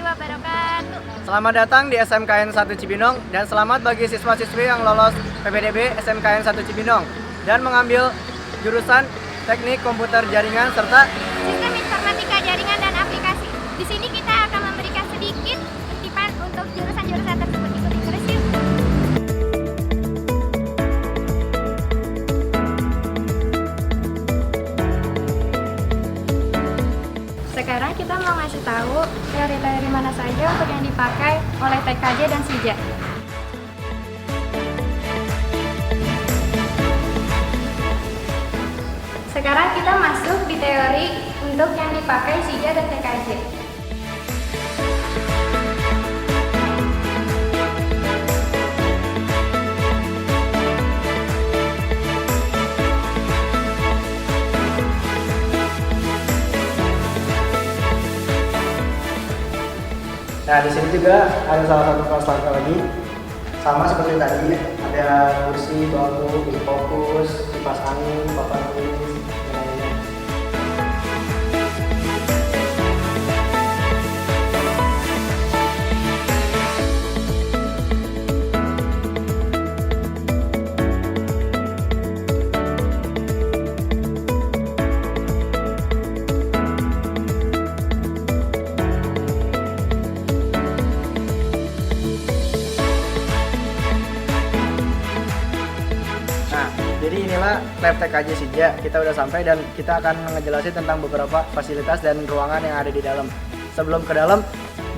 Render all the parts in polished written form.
wabarakatuh. Selamat datang di SMKN 1 Cibinong dan selamat bagi siswa-siswi yang lolos PPDB SMKN 1 Cibinong dan mengambil jurusan Teknik Komputer Jaringan serta Sistem Informatika Jaringan dan Aplikasi. Di sini kita akan memberikan sedikit kutipan untuk jurusan-jurusan tersebut. Ikuti terus yuk. Sekarang kita mau ngasih tahu teori-teori mana saja untuk yang dipakai oleh TKJ dan SIJA. Sekarang kita masuk di teori untuk yang dipakai SIJA dan TKJ. Nah, di sini juga ada salah satu kelas lagi, sama seperti tadi, ada kursi, bangku, fokus, kipas angin, papan tulis, dan lainnya. Jadi inilah lab TKJ SIJA, kita udah sampai dan kita akan ngejelasin tentang beberapa fasilitas dan ruangan yang ada di dalam. Sebelum ke dalam,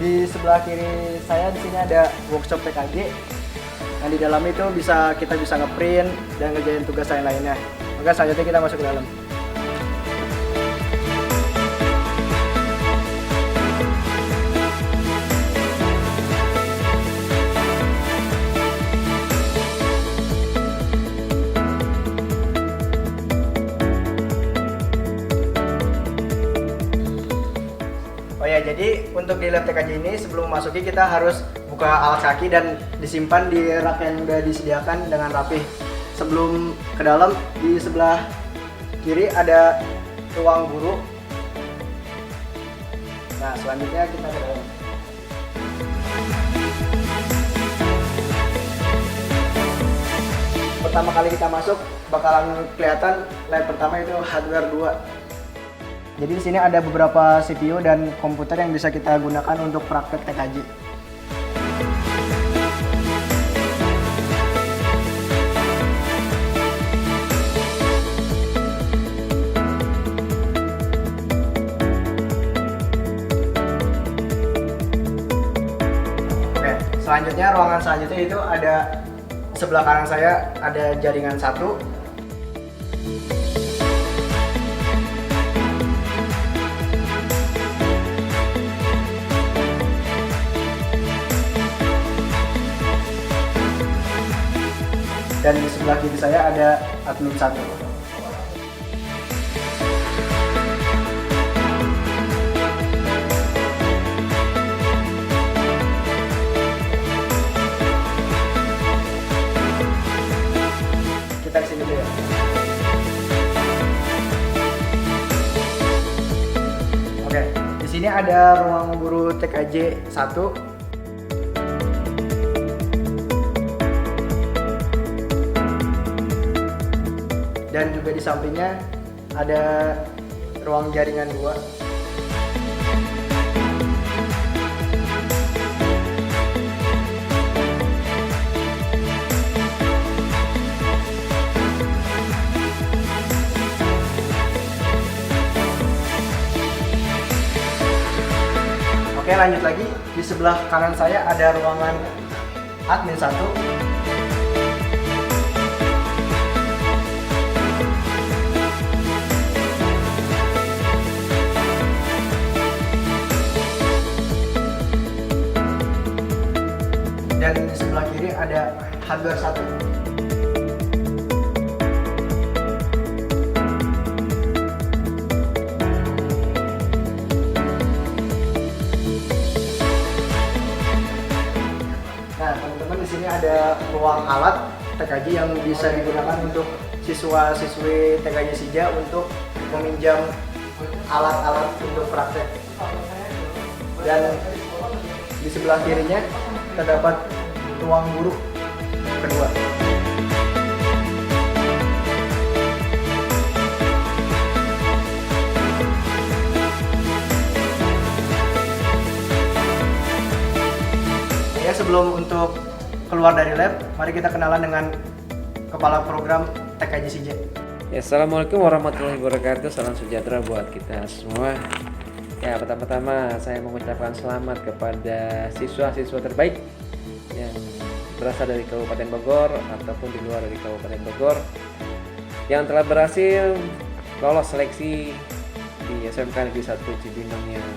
di sebelah kiri saya di sini ada workshop TKJ. Yang di dalam itu kita bisa ngeprint dan ngerjain tugas lain-lainnya. Maka selanjutnya kita masuk ke dalam. Oh ya, jadi untuk di lab TKJ ini sebelum memasuki kita harus buka alas kaki dan disimpan di rak yang sudah disediakan dengan rapih. Sebelum ke dalam, di sebelah kiri ada ruang guru. Nah, selanjutnya kita ke dalam. Pertama kali kita masuk bakalan kelihatan lab pertama itu hardware 2. Jadi di sini ada beberapa CPU dan komputer yang bisa kita gunakan untuk praktek TKJ. Oke, selanjutnya ruangan selanjutnya itu ada sebelah kanan saya ada jaringan 1. Dan di sebelah kiri saya ada admin 1. Kita kesini dulu ya. Oke, di sini ada ruang guru TKJ 1. Dan juga di sampingnya ada ruang jaringan 2. Oke, lanjut lagi. Di sebelah kanan saya ada ruangan admin 1. Dan di sebelah kiri ada hardware 1. Nah, teman-teman, di sini ada ruang alat TKJ yang bisa digunakan untuk siswa-siswi TKJ SIJA untuk meminjam alat-alat untuk praktek. Dan Di sebelah kirinya terdapat ruang guru kedua. Ya, sebelum untuk keluar dari lab, mari kita kenalan dengan kepala program TKJ SIJA. Ya, Assalamualaikum warahmatullahi wabarakatuh. Salam sejahtera buat kita semua. Ya, pertama-tama saya mengucapkan selamat kepada siswa-siswa terbaik yang berasal dari Kabupaten Bogor ataupun di luar dari Kabupaten Bogor yang telah berhasil lolos seleksi di SMK Negeri 1 Cibinong yang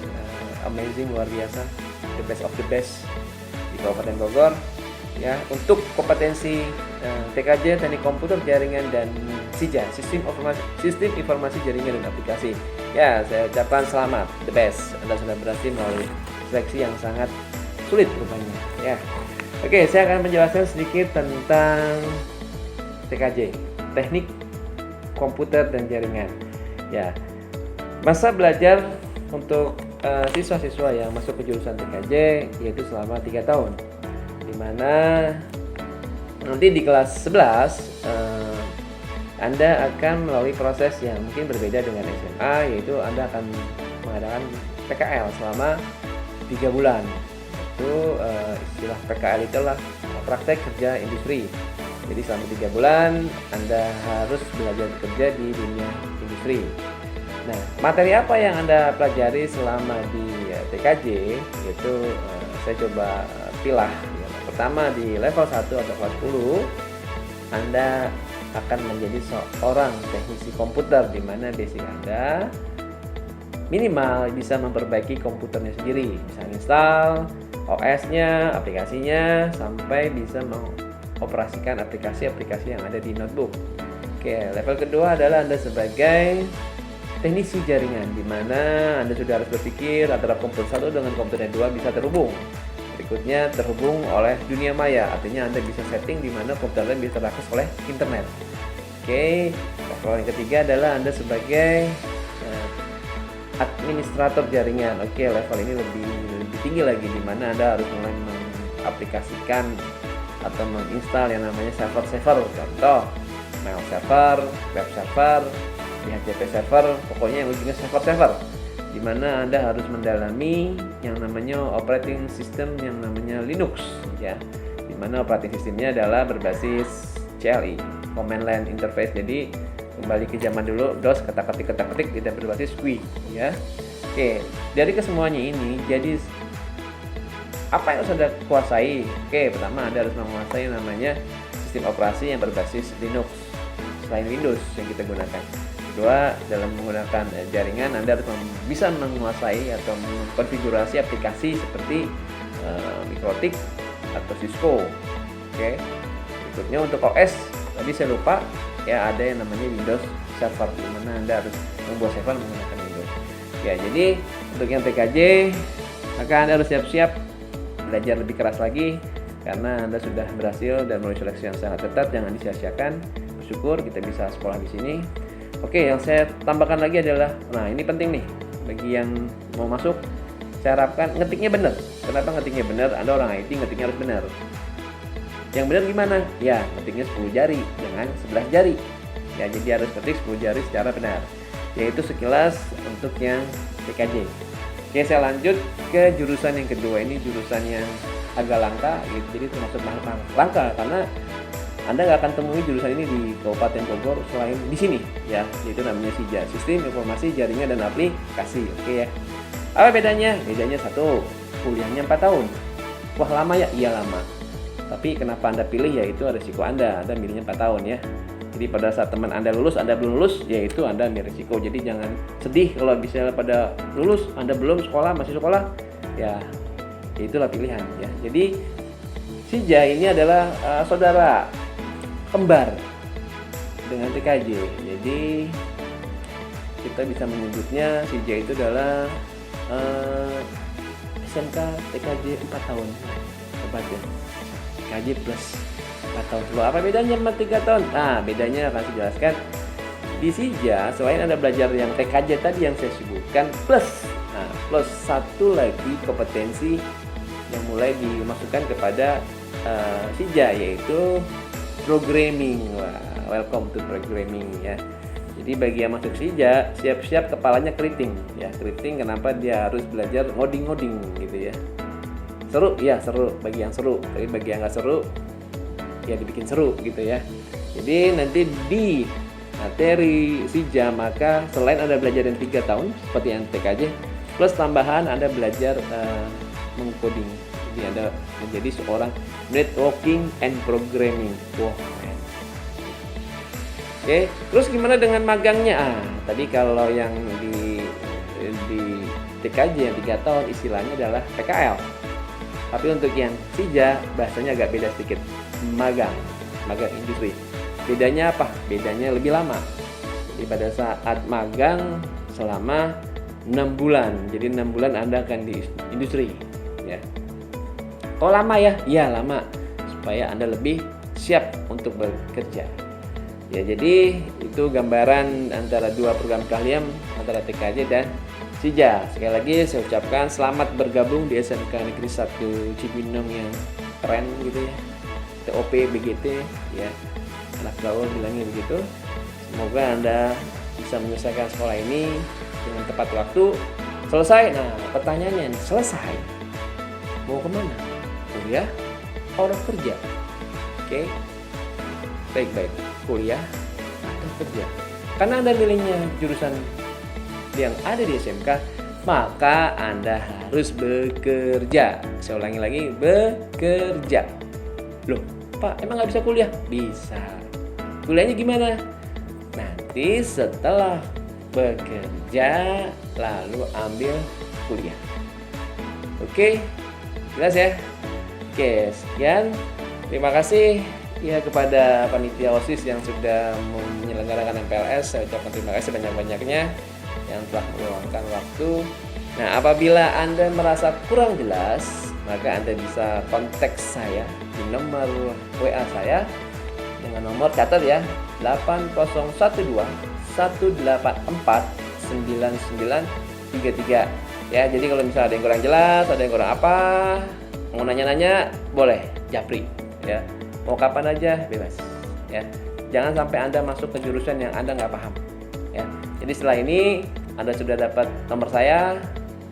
amazing, luar biasa, the best of the best di Kabupaten Bogor. Ya, untuk kompetensi TKJ Teknik Komputer Jaringan dan SIJA Sistem Informasi Jaringan dan Aplikasi. Ya, saya ucapkan selamat, the best. Anda sudah berhasil melalui seleksi yang sangat sulit rupanya. Ya, oke, saya akan menjelaskan sedikit tentang TKJ Teknik Komputer dan Jaringan. Ya, masa belajar untuk siswa-siswa yang masuk ke jurusan TKJ yaitu selama 3 tahun. Dimana nanti di kelas 11 Anda akan melalui proses yang mungkin berbeda dengan SMA, yaitu Anda akan mengadakan PKL selama 3 bulan. Itu istilah PKL itulah praktek kerja industri. Jadi selama 3 bulan Anda harus belajar bekerja di dunia industri. Nah, materi apa yang Anda pelajari selama di TKJ yaitu saya coba pilah. Pertama, di level 1 atau kelas 10 Anda akan menjadi seorang teknisi komputer, di mana basic Anda minimal bisa memperbaiki komputernya sendiri, bisa install OS-nya, aplikasinya, sampai bisa mengoperasikan aplikasi-aplikasi yang ada di notebook. Oke, level kedua adalah Anda sebagai teknisi jaringan, di mana Anda sudah harus berpikir antara komputer 1 dengan komputer 2 bisa terhubung. Berikutnya, terhubung oleh dunia maya, artinya Anda bisa setting di mana komputer Anda bisa terakses oleh internet. Oke, level yang ketiga adalah Anda sebagai administrator jaringan. Oke, level ini lebih tinggi lagi, di mana Anda harus mulai mengaplikasikan atau menginstal yang namanya server. Contoh, mail server, web server, DHCP server, pokoknya yang ujungnya server, di mana Anda harus mendalami yang namanya operating system yang namanya Linux, ya, di mana operating systemnya adalah berbasis CLI, Command Line Interface. Jadi kembali ke zaman dulu, DOS, ketik tidak berbasis GUI, ya. Oke, dari kesemuanya ini, jadi apa yang harus Anda kuasai? Oke, pertama Anda harus menguasai namanya sistem operasi yang berbasis Linux selain Windows yang kita gunakan. Kedua, dalam menggunakan jaringan Anda harus bisa menguasai atau mengkonfigurasi aplikasi seperti Mikrotik atau Cisco. Oke. Berikutnya untuk OS, tadi saya lupa ya, ada yang namanya Windows Server, di mana Anda harus membuat server menggunakan Windows. Ya, jadi untuk yang TKJ maka Anda harus siap-siap belajar lebih keras lagi karena Anda sudah berhasil dan melalui seleksi yang sangat ketat. Jangan disia-siakan. Bersyukur kita bisa sekolah di sini. Oke, yang saya tambahkan lagi adalah, nah ini penting nih bagi yang mau masuk, saya harapkan ngetiknya benar. Kenapa ngetiknya benar? Anda orang IT, ngetiknya harus benar. Yang benar gimana? Ya, ngetiknya 10 jari, jangan 11 jari. Ya, jadi harus ketik 10 jari secara benar. Yaitu sekilas untuk yang TKJ. Oke, saya lanjut ke jurusan yang kedua. Ini jurusan yang agak langka, gitu. Jadi termasuk langka karena Anda nggak akan temui jurusan ini di Kabupaten Bogor selain di sini, ya, yaitu namanya SIJA, Sistem Informasi Jaringan dan Aplikasi. Oke ya. Apa bedanya? Bedanya satu, kuliahnya 4 tahun. Wah, lama ya? Iya lama. Tapi kenapa Anda pilih? Yaitu resiko Anda milihnya 4 tahun ya. Jadi pada saat teman Anda lulus, Anda belum lulus, yaitu Anda ambil risiko. Jadi jangan sedih kalau misalnya pada lulus, Anda belum sekolah, masih sekolah, ya itulah pilihan ya. Jadi SIJA ini adalah saudara kembar dengan TKJ. Jadi kita bisa menyebutnya SIJA itu adalah SMK TKJ 4 tahun. Hebat ya. TKJ plus 4 tahun. Loh, apa bedanya sama 3 tahun? Nah, bedanya akan saya jelaskan. Di SIJA selain Anda belajar yang TKJ tadi yang saya sebutkan plus satu lagi kompetensi yang mulai dimasukkan kepada Sija, yaitu programming. Wah, welcome to programming ya. Jadi bagi yang masuk Sija, siap-siap kepalanya keriting ya. Keriting kenapa? Dia harus belajar ngoding-ngoding gitu ya. Seru? Ya seru bagi yang seru, tapi bagi yang nggak seru ya dibikin seru gitu ya. Jadi nanti di materi Sija maka selain Anda belajar yang 3 tahun seperti yang TKJ, plus tambahan Anda belajar mengcoding. Jadi Anda menjadi seorang networking and programming. Wow. Oke, terus gimana dengan magangnya? Tadi kalau yang di TKJ yang 3 tahun istilahnya adalah PKL. Tapi untuk yang Sija bahasanya agak beda sedikit. Magang industri. Bedanya apa? Bedanya lebih lama. Jadi pada saat magang selama 6 bulan. Jadi 6 bulan Anda akan di industri ya. Kok lama ya? Iya lama. Supaya Anda lebih siap untuk bekerja. Ya, jadi itu gambaran antara dua program kalian antara TKJ dan Sija. Sekali lagi saya ucapkan selamat bergabung di SMK Negeri 1 Cibinong yang keren gitu ya. TOP BGT ya. Anak gaul bilangnya begitu. Semoga Anda bisa menyelesaikan sekolah ini dengan tepat waktu. Selesai. Nah, pertanyaannya selesai. Mau kemana? Kuliah atau kerja? Oke. Baik-baik. Kuliah atau kerja. Karena Anda milihnya jurusan yang ada di SMK, maka Anda harus bekerja. Saya ulangi lagi, bekerja. Loh, Pak, emang nggak bisa kuliah? Bisa. Kuliahnya gimana? Nanti setelah bekerja, lalu ambil kuliah. Oke, jelas ya? Oke, sekian. Terima kasih ya kepada panitia OSIS yang sudah menyelenggarakan MPLS. Saya ucapkan terima kasih banyak-banyaknya yang telah meluangkan waktu. Nah, apabila Anda merasa kurang jelas, maka Anda bisa kontak saya di nomor WA saya dengan nomor, catat ya, 8012 184 9933 ya. Jadi kalau misalnya ada yang kurang jelas, ada yang kurang apa, mau nanya-nanya, boleh japri ya. Mau kapan aja bebas ya. Jangan sampai Anda masuk ke jurusan yang Anda nggak paham ya. Jadi setelah ini Anda sudah dapat nomor saya,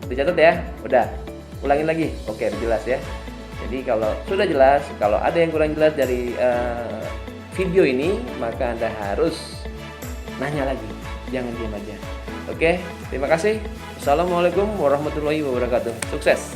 dicatat ya. Udah, ulangin lagi. Oke, jelas ya. Jadi kalau sudah jelas, kalau ada yang kurang jelas dari video ini, maka Anda harus nanya lagi. Jangan diam aja. Oke, terima kasih. Assalamualaikum warahmatullahi wabarakatuh. Sukses.